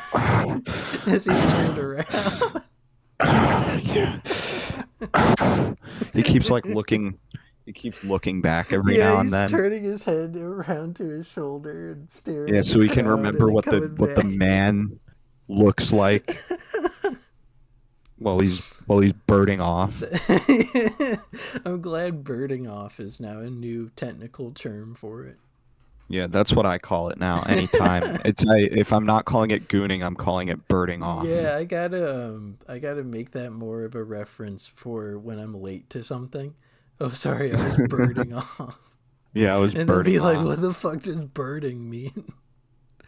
as he's turned around. He keeps like looking. He keeps looking back every now and then. He's turning his head around to his shoulder and staring. Yeah, so he can remember what the man looks like while he's birding off. I'm glad birding off is now a new technical term for it. Yeah, that's what I call it now. Anytime if I'm not calling it gooning, I'm calling it birding off. Yeah, I gotta make that more of a reference for when I'm late to something. Oh, sorry, I was birding off. Yeah, I was and birding be like, off. what the fuck does birding mean?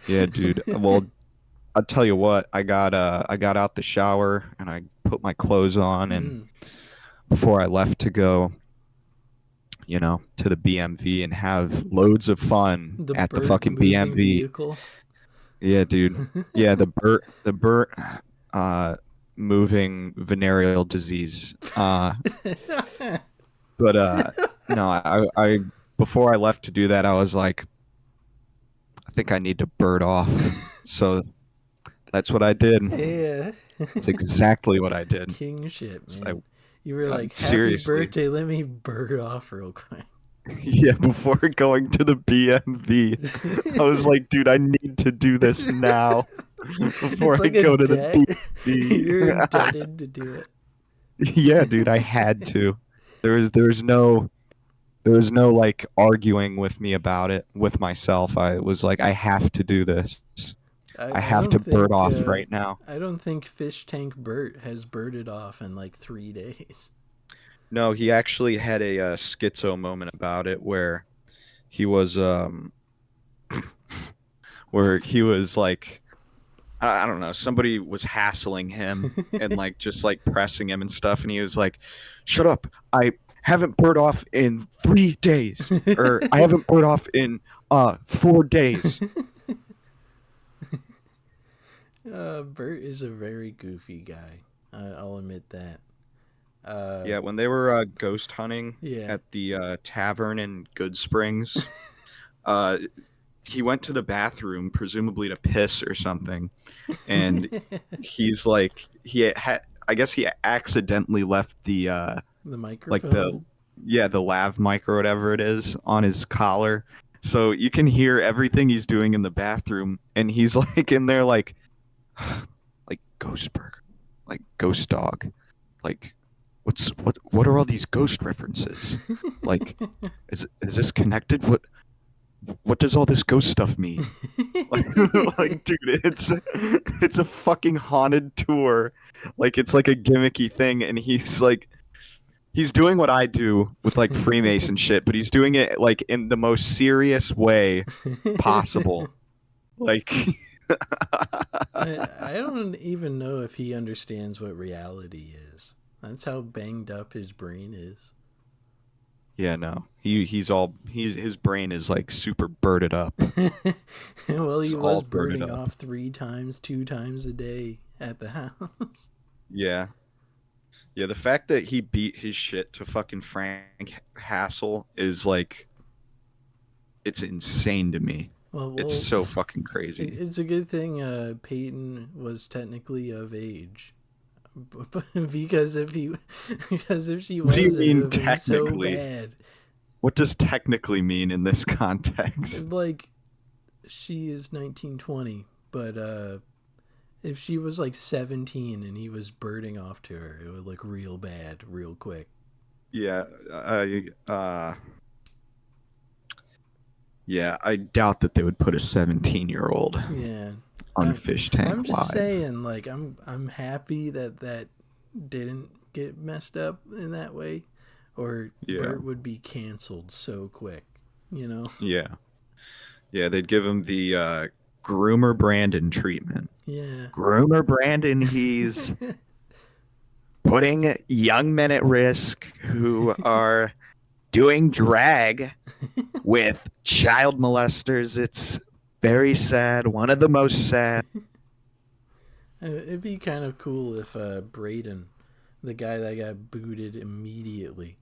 Yeah, dude. Well, I'll tell you what. I got out the shower and I put my clothes on, and before I left to go, to the BMV and have loads of fun at the fucking BMV. Vehicle. Yeah, dude. Yeah, the Burt moving venereal disease. But no, I before I left to do that, I was like, I think I need to bird off. So that's what I did. Yeah. It's exactly what I did. King shit, man. So you were like, happy seriously. birthday, let me bird off real quick. Yeah, before going to the BMV, I was like, dude, I need to do this now before I go to the BMV. You're indebted to do it. Yeah, dude, I had to. There was no like arguing with me about it with myself. I was like, I have to do this. I have to bird off right now. I don't think Fish Tank Bert has birded off in like 3 days. No, he actually had a schizo moment about it where he was like, I don't know, somebody was hassling him and like just like pressing him and stuff, and he was like, "Shut up! I haven't bird off in 3 days, or I haven't bird off in 4 days." Bert is a very goofy guy. I'll admit that. Yeah, when they were ghost hunting Yeah. at the tavern in Good Springs, he went to the bathroom, presumably to piss or something, and he's like, I guess he accidentally left the microphone. Like the lav mic or whatever it is on his collar, so you can hear everything he's doing in the bathroom, and he's like in there like ghost burger, like ghost dog, like what are all these ghost references? Like, is this connected? What does all this ghost stuff mean? like, dude, it's a fucking haunted tour. Like, it's like a gimmicky thing, and he's doing what I do with like Freemason shit, but he's doing it like in the most serious way possible. Like, I don't even know if he understands what reality is. That's how banged up his brain is. Yeah, no. His brain is like super birded up. Well, he was birding off 3 times, 2 times a day at the house. Yeah. Yeah, the fact that he beat his shit to fucking Frank Hassel is like, it's insane to me. Well, it's so fucking crazy. It's a good thing Peyton was technically of age. Because if she wasn't, what do you mean it would technically? Be so bad. What does technically mean in this context? Like, she is 1920, but if she was like 17 and he was birding off to her, it would look real bad, real quick. Yeah, yeah, I doubt that they would put a 17-year-old. Yeah. On Fish Tank I'm just Live. saying, like, I'm happy that didn't get messed up in that way, or Bert would be canceled so quick, Yeah, they'd give him the Groomer Brandon treatment. Yeah, Groomer Brandon, he's putting young men at risk who are doing drag with child molesters. It's very sad. One of the most sad. It'd be kind of cool if Braden, the guy that got booted immediately,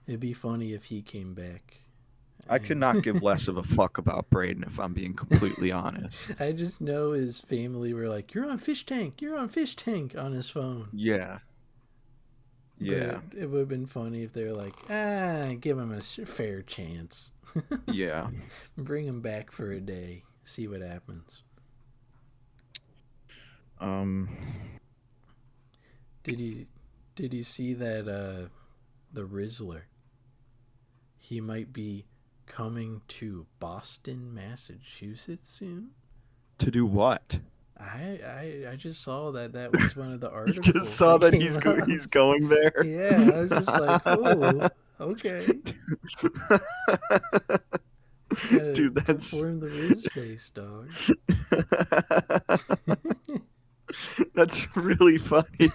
it'd be funny if he came back. I could not give less of a fuck about Braden if I'm being completely honest. I just know his family were like, "You're on Fish Tank. You're on Fish Tank" on his phone. Yeah. Yeah. But it would have been funny if they were like, give him a fair chance. Yeah. Bring him back for a day. See what happens. Did you see that the Rizzler? He might be coming to Boston, Massachusetts soon. To do what? I just saw that was one of the articles. You just saw that he's going there? Yeah, I was just like, oh, okay. Dude, that's... Form the Riz face, dog. That's really funny.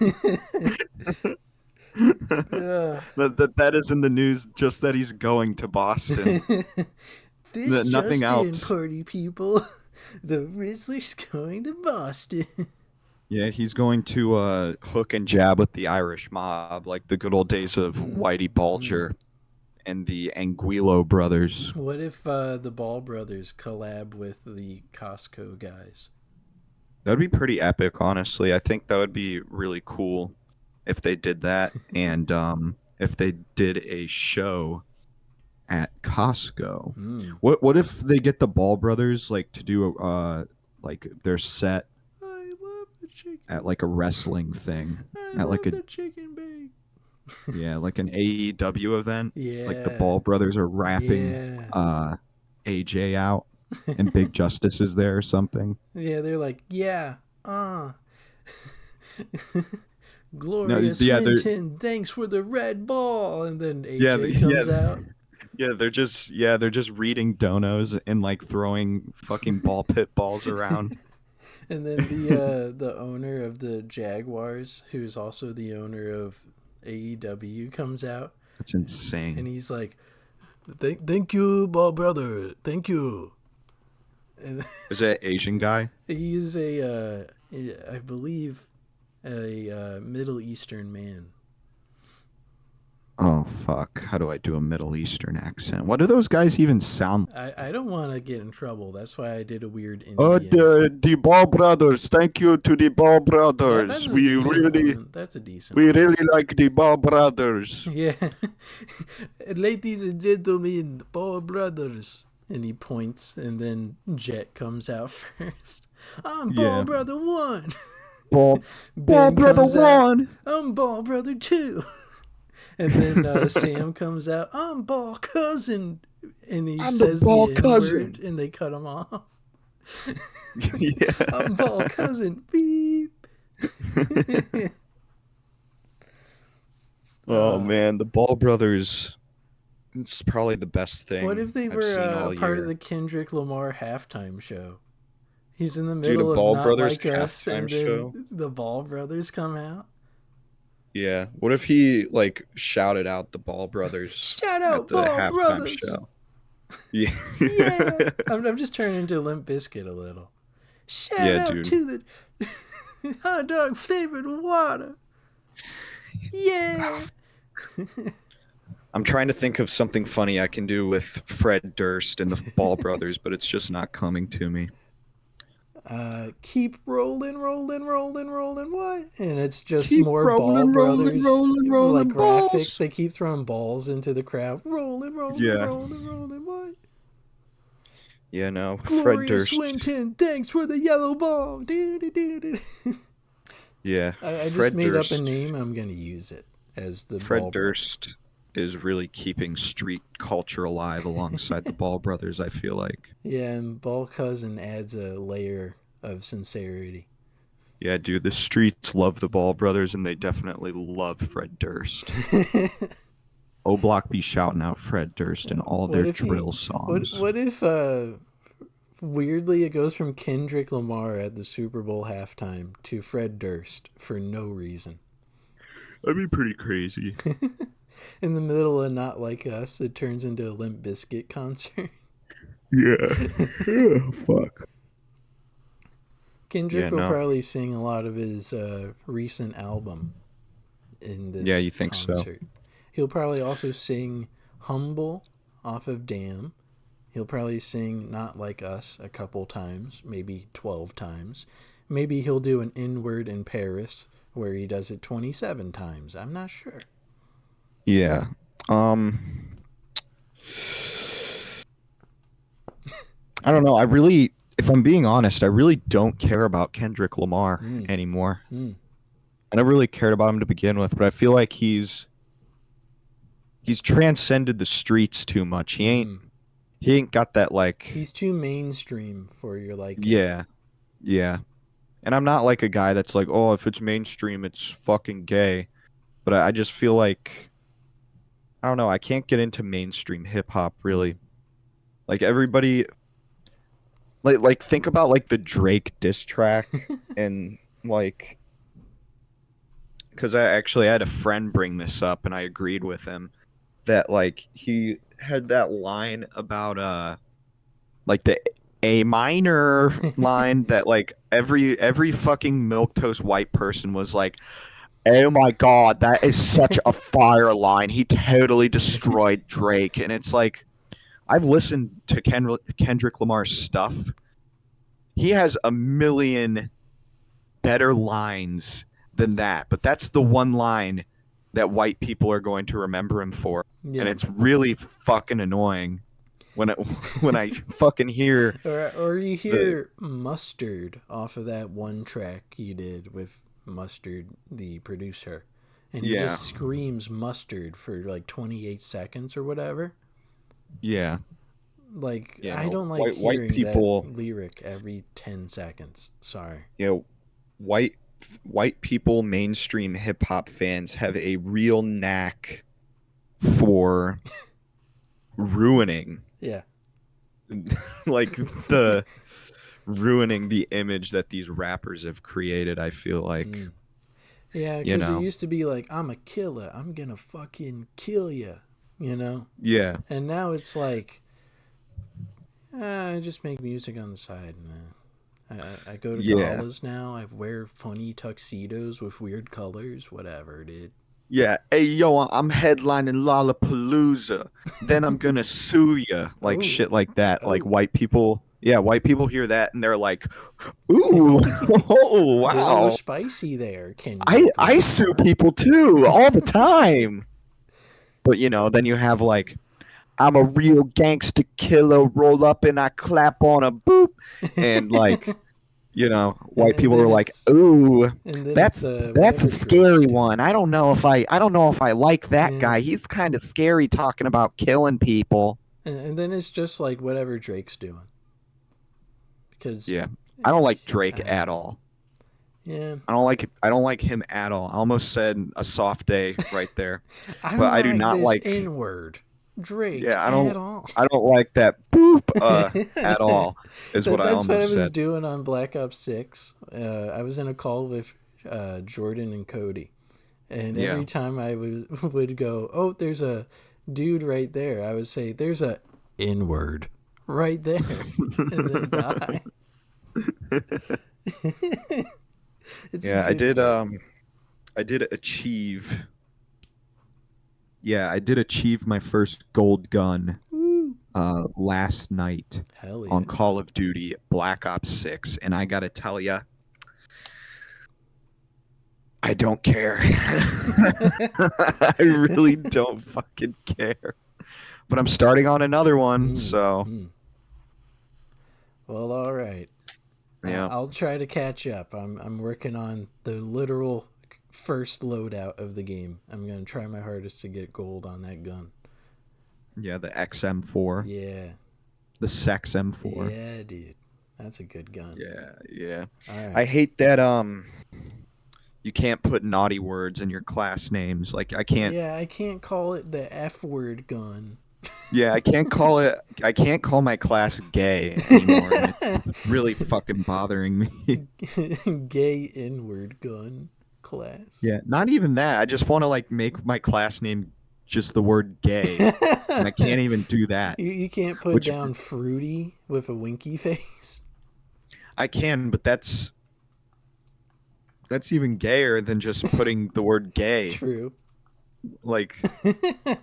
That is in the news, just that he's going to Boston. This nothing just else. In, party people. The Rizzler's going to Boston. Yeah, he's going to hook and jab with the Irish mob, like the good old days of Whitey Bulger and the Anguilo brothers. What if the Ball brothers collab with the Costco guys? That would be pretty epic, honestly. I think that would be really cool if they did that, and if they did a show at Costco. What if they get the Ball brothers like to do like their set at like a wrestling thing at like a chicken bake. Yeah, like an AEW event. Yeah, like the Ball brothers are rapping AJ out and Big Justice is there or something. Yeah, they're like, Glorious Winton, thanks for the red ball, and then AJ comes out. Yeah, they're just reading donos and like throwing fucking ball pit balls around. And then the owner of the Jaguars, who's also the owner of AEW, comes out. That's insane. And he's like, "Thank you, Ball brother. Thank you." And is that Asian guy? He is I believe, a Middle Eastern man. Oh, fuck. How do I do a Middle Eastern accent? What do those guys even sound like? I don't want to get in trouble. That's why I did a weird Indian. Oh, the Ball brothers. Thank you to the Ball brothers. That's a decent We really like the Ball brothers. Yeah. Ladies and gentlemen, Ball brothers. And he points, and then Jet comes out first. I'm Ball Brother 1. Ball Brother 1. I'm Ball Brother 2. And then Sam comes out. I'm Ball Cousin. And he says the N-word, and they cut him off. Yeah. I'm Ball Cousin. Beep. Oh, man. The Ball brothers... It's probably the best thing. What if they were part of the Kendrick Lamar halftime show? He's in the middle of Ball Not Brothers Like Us, and show? then the Ball brothers come out. Yeah. What if he like shouted out the Ball brothers? Shout out Ball Brothers! Show? Yeah. Yeah. I'm just turning into Limp Bizkit a little. Shout out to the hot dog flavored water. Yeah. I'm trying to think of something funny I can do with Fred Durst and the Ball brothers, but it's just not coming to me. Keep rolling, what? And it's just more Ball brothers, like graphics. Balls. They keep throwing balls into the crowd. Rolling, what? Yeah, no. Glorious Fred Durst. Winton, thanks for the yellow ball. Yeah. I just made up a name. I'm gonna use it as the Fred Ball Durst is really keeping street culture alive alongside the Ball brothers, I feel like. Yeah, and Ball Cousin adds a layer of sincerity. Yeah, dude, the streets love the Ball brothers, and they definitely love Fred Durst. O-Block be shouting out Fred Durst in all their drill songs. What if, weirdly, it goes from Kendrick Lamar at the Super Bowl halftime to Fred Durst for no reason? That'd be pretty crazy. In the middle of Not Like Us, it turns into a Limp Bizkit concert. Yeah. Fuck. Kendrick Yeah, will no. probably sing a lot of his recent album in this Yeah, you think so? concert. He'll probably also sing Humble off of Damn. He'll probably sing Not Like Us a couple times, maybe 12 times. Maybe he'll do an N-word in Paris where he does it 27 times. I'm not sure. Yeah. I don't know. If I'm being honest, I really don't care about Kendrick Lamar anymore. I never really cared about him to begin with, but I feel like he's transcended the streets too much. He ain't got that like. He's too mainstream for your liking. Yeah. Yeah. And I'm not like a guy that's like, oh, if it's mainstream, it's fucking gay. But I just feel like, I don't know, I can't get into mainstream hip hop really. Like everybody, like think about like the Drake diss track and like, because I had a friend bring this up and I agreed with him that like he had that line about like the A minor line that like every fucking milquetoast white person was like, oh my god, that is such a fire line. He totally destroyed Drake. And it's like, I've listened to Kendrick Lamar's stuff. He has a million better lines than that, but that's the one line that white people are going to remember him for. Yeah. And it's really fucking annoying when I fucking hear or you hear Mustard off of that one track you did with Mustard, the producer, and he just screams Mustard for like 28 seconds or whatever. Yeah. Like, yeah, I don't like white hearing people, that lyric every 10 seconds. Sorry. You know, white people, mainstream hip hop fans have a real knack for ruining. Yeah. Like ruining the image that these rappers have created, I feel like. Yeah, because it used to be like, I'm a killer, I'm gonna fucking kill you, you know? Yeah. And now it's like, I just make music on the side. I go to galas now, I wear funny tuxedos with weird colors, whatever, dude. Yeah, hey yo, I'm headlining Lollapalooza. Then I'm gonna sue you, like shit like that. Like white people hear that and they're like, "Ooh, oh wow, a little spicy there." I sue people too all the time. But then you have like, I'm a real gangster killer. Roll up and I clap on a boop, and like. White people are like, "Ooh, that's a scary one. I don't know if I like that guy. He's kind of scary talking about killing people." And then it's just like whatever Drake's doing. Because I don't like Drake at all. Yeah, I don't like him at all. I almost said a soft day right there, but I do not like N-word. Drake. Yeah, I don't like that boop at all. Is what I almost said. That's what I was doing on Black Ops 6. I was in a call with Jordan and Cody, and every time I would go, "Oh, there's a dude right there," I would say, "There's a N-word right there," and then die. I did achieve. Yeah, I did achieve my first gold gun last night on Call of Duty Black Ops 6, and I gotta tell you, I don't care. I really don't fucking care. But I'm starting on another one, so. Well, all right. Yeah. I'll try to catch up. I'm working on the literal first loadout of the game. I'm going to try my hardest to get gold on that gun. Yeah, the XM4. Yeah. The Sex M4. Yeah, dude. That's a good gun. Yeah. All right. I hate that you can't put naughty words in your class names. Like I can't. Yeah, I can't call it the F word gun. Yeah, I can't call my class gay anymore. It's really fucking bothering me. Gay N-word gun class. Yeah, not even that. I just want to like make my class name just the word gay. And I can't even do that. You can't put Which- down fruity with a winky face. I can, but that's even gayer than just putting the word gay. True. Like,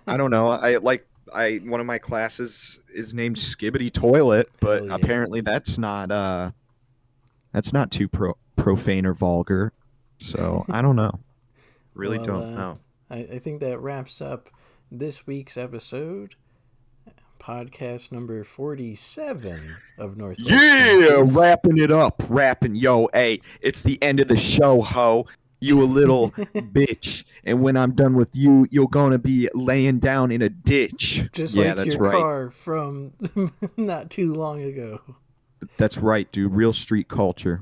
I don't know. One of my classes is named Skibbity Toilet, but Hell yeah. apparently that's not too profane or vulgar. So I don't know. Really Well, don't know. I think that wraps up this week's episode. Podcast number 47 of Northwest Kansas. Wrapping it up. Yo, hey, it's the end of the show, ho. You a little bitch. And when I'm done with you, you're gonna be laying down in a ditch. Just yeah, like that's your right. car from not too long ago. That's right, dude. Real street culture.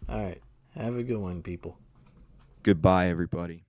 All right. Have a good one, people. Goodbye, everybody.